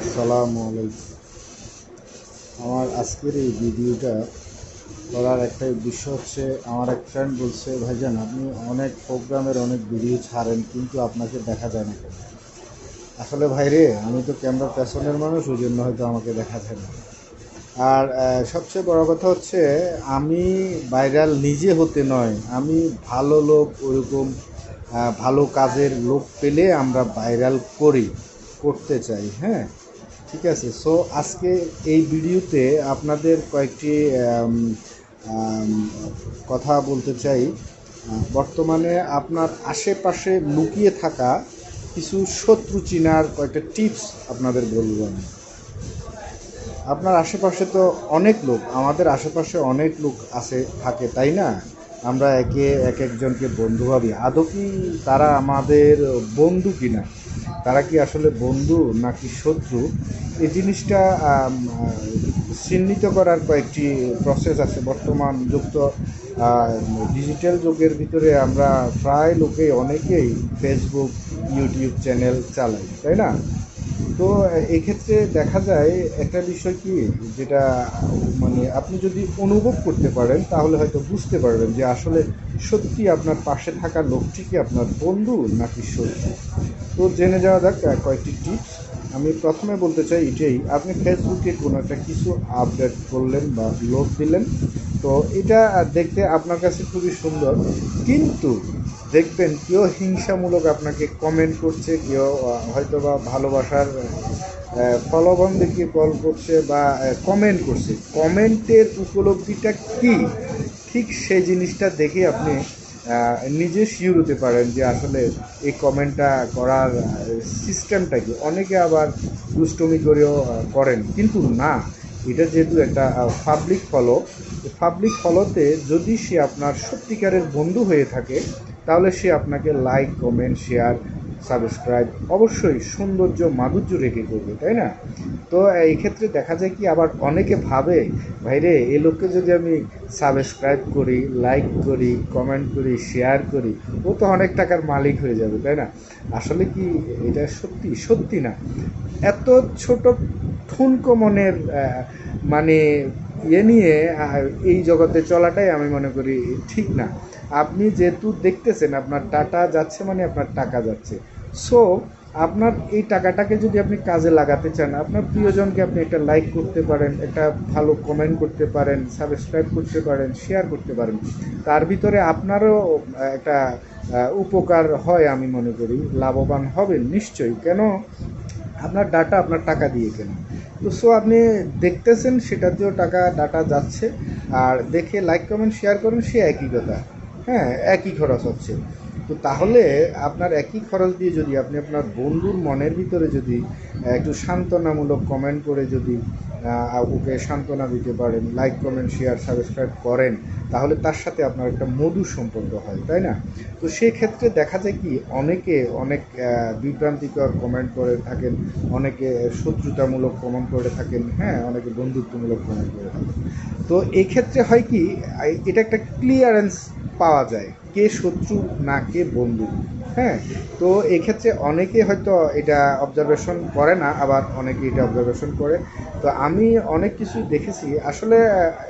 আসসালামু আলাইকুম। আমার আজকের এই ভিডিওটা করার একটা উদ্দেশ্য হচ্ছে, আমার এক ফ্রেন্ড বলছে, ভাইজান আপনি অনেক প্রোগ্রামের অনেক ভিডিও ছাড়েন কিন্তু আপনাকে দেখা যায় না কেন? আসলে ভাইরে, আমি তো ক্যামেরার পেছনের মানুষ, ওই জন্য হয়তো আমাকে দেখা যায় না। আর সবচেয়ে বড় কথা হচ্ছে, আমি ভাইরাল নিজে হতে নয়, আমি ভালো লোক, ওরকম ভালো কাজের লোক পেলে আমরা ভাইরাল করতে চাই। হ্যাঁ, ঠিক আছে। সো আজকে এই ভিডিওতে আপনাদের কয়েকটি আম, আম, কথা বলতে চাই। বর্তমানে আপনার আশেপাশে লুকিয়ে থাকা কিছু শত্রু চিনার কয়েকটা টিপস আপনাদের বলবো আমি। আপনার আশেপাশে তো অনেক লোক, আমাদের আশেপাশে অনেক লোক আছে, থাকে, তাই না? আমরা এক একজনকে বন্ধু ভাবি, আদৌ কি তারা আমাদের বন্ধু কিনা, তারা কি আসলে বন্ধু নাকি শত্রু? এই জিনিসটা চিহ্নিত করার কয়েকটি প্রসেস আছে। বর্তমান যুক্ত ডিজিটাল যুগের ভিতরে আমরা প্রায় লোকে অনেকেই ফেসবুক, ইউটিউব চ্যানেল চালাই, তাই না? তো এক্ষেত্রে দেখা যায় একটা বিষয় কি, যেটা মানে আপনি যদি অনুভব করতে পারেন তাহলে হয়তো বুঝতে পারবেন যে আসলে সত্যি আপনার পাশে থাকা লোকটি কি আপনার বন্ধু নাকি শত্রু। তো জেনে যাওয়া যাক কয়েকটি টিপস। আমি প্রথমে বলতে চাই এটাই, আপনি ফেসবুকে কোনো একটা কিছু আপডেট করলেন বা লোড দিলেন, তো এটা দেখতে আপনার কাছে খুবই সুন্দর, কিন্তু দেখবেন কেউ হিংসামূলক আপনাকে কমেন্ট করছে, কেউ হয়তো বা ভালোবাসার প্রলোভন দেখিয়ে কল করছে বা কমেন্ট করছে। কমেন্টের উপলব্ধিটা কি, ঠিক সেই জিনিসটা দেখে আপনি নিজে শিওর হতে পারেন যে আসলে এই কমেন্টটা করার সিস্টেমটা কি। অনেকে আবার দুষ্টমি করেও করেন, কিন্তু না, এটা যেহেতু একটা পাবলিক ফলোতে যদি সে আপনার সত্যিকারের বন্ধু হয়ে থাকে, তাহলে সে আপনাকে লাইক, কমেন্ট, শেয়ার, সাবস্ক্রাইব অবশ্যই সৌন্দর্য মাধুর্য রেখে করবে, তাই না? তো এই ক্ষেত্রে দেখা যায় কি, আবার অনেকে ভাবে, ভাইরে এই লোককে যদি আমি সাবস্ক্রাইব করি, লাইক করি, কমেন্ট করি, শেয়ার করি, ও তো অনেক টাকার মালিক হয়ে যাবে, তাই না? আসলে কি এটা সত্যি না। এত ছোট ঠুনকো মনের মানে নিয়ে এই জগতে চলাটাই আমি মনে করি ঠিক না। আপনি যেহেতু দেখতেছেন আপনার ডাটা যাচ্ছে, মানে আপনার টাকা যাচ্ছে। সো আপনার এই টাকাটাকে যদি আপনি কাজে লাগাতে চান, আপনার প্রিয়জনকে আপনি একটা লাইক করতে পারেন, একটা ভালো কমেন্ট করতে পারেন, সাবস্ক্রাইব করতে পারেন, শেয়ার করতে পারেন, তার ভিতরে আপনারও একটা উপকার হয়, আমি মনে করি লাভবান হবেন নিশ্চয়ই। কেন? আপনার ডাটা আপনার টাকা দিয়ে কেন। তো সো আপনি দেখতেছেন সেটাতেও ডাটা যাচ্ছে, আর দেখে লাইক কমেন্ট শেয়ার করেন, সে একই কথা। হ্যাঁ, একই খরচ হচ্ছে। তো তাহলে আপনার একই খরচ দিয়ে যদি আপনি আপনার বন্ধুর মনের ভিতরে যদি একটু সান্ত্বনামূলক কমেন্ট করে যদি ওকে সান্ত্বনা দিতে পারেন, লাইক কমেন্ট শেয়ার সাবস্ক্রাইব করেন, তাহলে তার সাথে আপনার একটা মধুর সম্পর্ক হয়, তাই না? তো সেক্ষেত্রে দেখা যায় কি, অনেকে অনেক বিভ্রান্তিকর কমেন্ট করে থাকেন, অনেকে শত্রুতামূলক কমেন্ট করে থাকেন, হ্যাঁ, অনেকে বন্ধুত্বমূলক কমেন্ট করে থাকেন। তো এই ক্ষেত্রে হয় কি, এটা একটা ক্লিয়ারেন্স পাওয়া যায় কে শত্রু না কে বন্ধু। হ্যাঁ, তো এক্ষেত্রে অনেকে হয়তো এটা অবজারভেশন করে না, আবার অনেকে এটা অবজারভেশন করে। তো আমি অনেক কিছুই দেখেছি। আসলে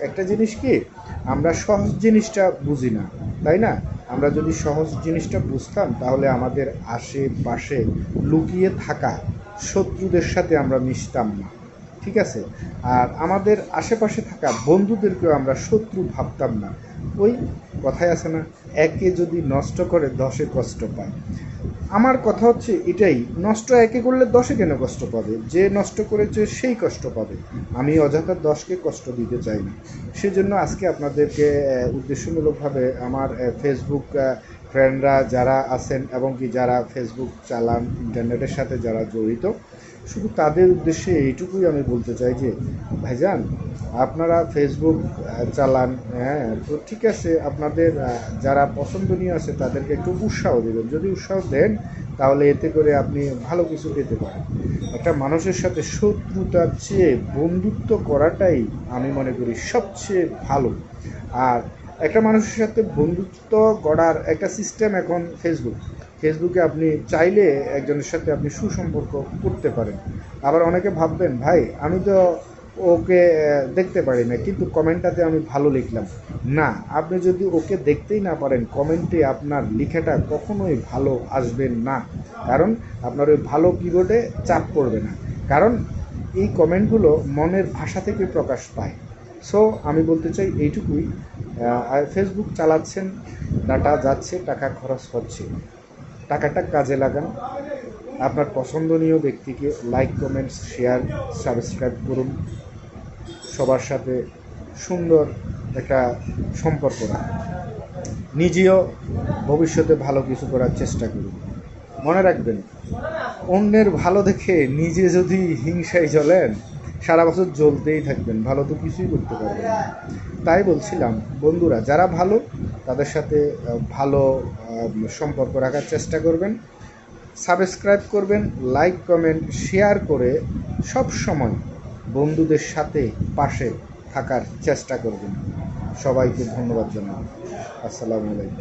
একটা জিনিস কি, আমরা সহজ জিনিসটা বুঝি না, তাই না? আমরা যদি সহজ জিনিসটা বুঝতাম, তাহলে আমাদের আশেপাশে লুকিয়ে থাকা শত্রুদের সাথে আমরা মিশতাম না, ঠিক আছে? আর আমাদের আশেপাশে থাকা বন্ধুদেরকেও আমরা শত্রু ভাবতাম না। ওই কথাই আছে না, একে যদি নষ্ট করে দশে কষ্ট পায়। আমার কথা হচ্ছে এটাই, নষ্ট একে করলে দশে কেন কষ্ট পাবে? যে নষ্ট করেছে সেই কষ্ট পাবে। আমি অযথা দশকে কষ্ট দিতে চাই না। সেজন্য আজকে আপনাদেরকে উদ্দেশ্যমূলকভাবে আমার ফেসবুক ফ্রেন্ডরা যারা আছেন এবং কি যারা ফেসবুক চালান, ইন্টারনেটের সাথে যারা জড়িত, শুধু তাদের উদ্দেশ্যে এইটুকুই আমি বলতে চাই যে, ভাইজান আপনারা ফেসবুক চালান, হ্যাঁ, তো ঠিক আছে, আপনাদের যারা পছন্দনীয় আছে তাদেরকে একটু উৎসাহ দেবেন। যদি উৎসাহ দেন, তাহলে এতে করে আপনি ভালো কিছু পেতে পারেন। একটা মানুষের সাথে শত্রুতার চেয়ে বন্ধুত্ব করাটাই আমি মনে করি সবচেয়ে ভালো। আর একটা মানুষের সাথে বন্ধুত্ব গড়ার একটা সিস্টেম এখন ফেসবুক। ফেসবুকে আপনি চাইলে একজনের সাথে আপনি সুসম্পর্ক করতে পারেন। আবার অনেকে ভাববেন, ভাই আমি তো ওকে দেখতে পারি না, কিন্তু কমেন্টটাতে আমি ভালো লিখলাম। না, আপনি যদি ওকে দেখতেই না পারেন, কমেন্টে আপনার লেখাটা কখনোই ভালো আসবে না। কারণ আপনার ওই ভালো কিবোর্ডে চাপ পড়বে না। কারণ এই কমেন্টগুলো মনের ভাষা থেকে প্রকাশ পায়। সো আমি বলতে চাই এইটুকুই, ফেসবুক চালাচ্ছেন, ডাটা যাচ্ছে, টাকা খরচ হচ্ছে, টাকাটা কাজে লাগান। আপনার পছন্দনীয় ব্যক্তিকে লাইক, কমেন্টস, শেয়ার, সাবস্ক্রাইব করুন। সবার সাথে সুন্দর একটা সম্পর্ক রাখুন। নিজেও ভবিষ্যতে ভালো কিছু করার চেষ্টা করুন। মনে রাখবেন, অন্যের ভালো দেখে নিজে যদি হিংসায় জ্বলেন, সারা বছর জ্বলতেই থাকবেন, ভালো তো কিছুই করতে পারবেন না। তাই বলছিলাম, বন্ধুরা যারা ভালো তাদের সাথে ভালো সম্পর্ক রাখার চেষ্টা করবেন, সাবস্ক্রাইব করবেন, লাইক, কমেন্ট, শেয়ার করে সব সময় বন্ধুদের সাথে পাশে থাকার চেষ্টা করবেন। সবাইকে ধন্যবাদ জানাই। আসসালামু আলাইকুম।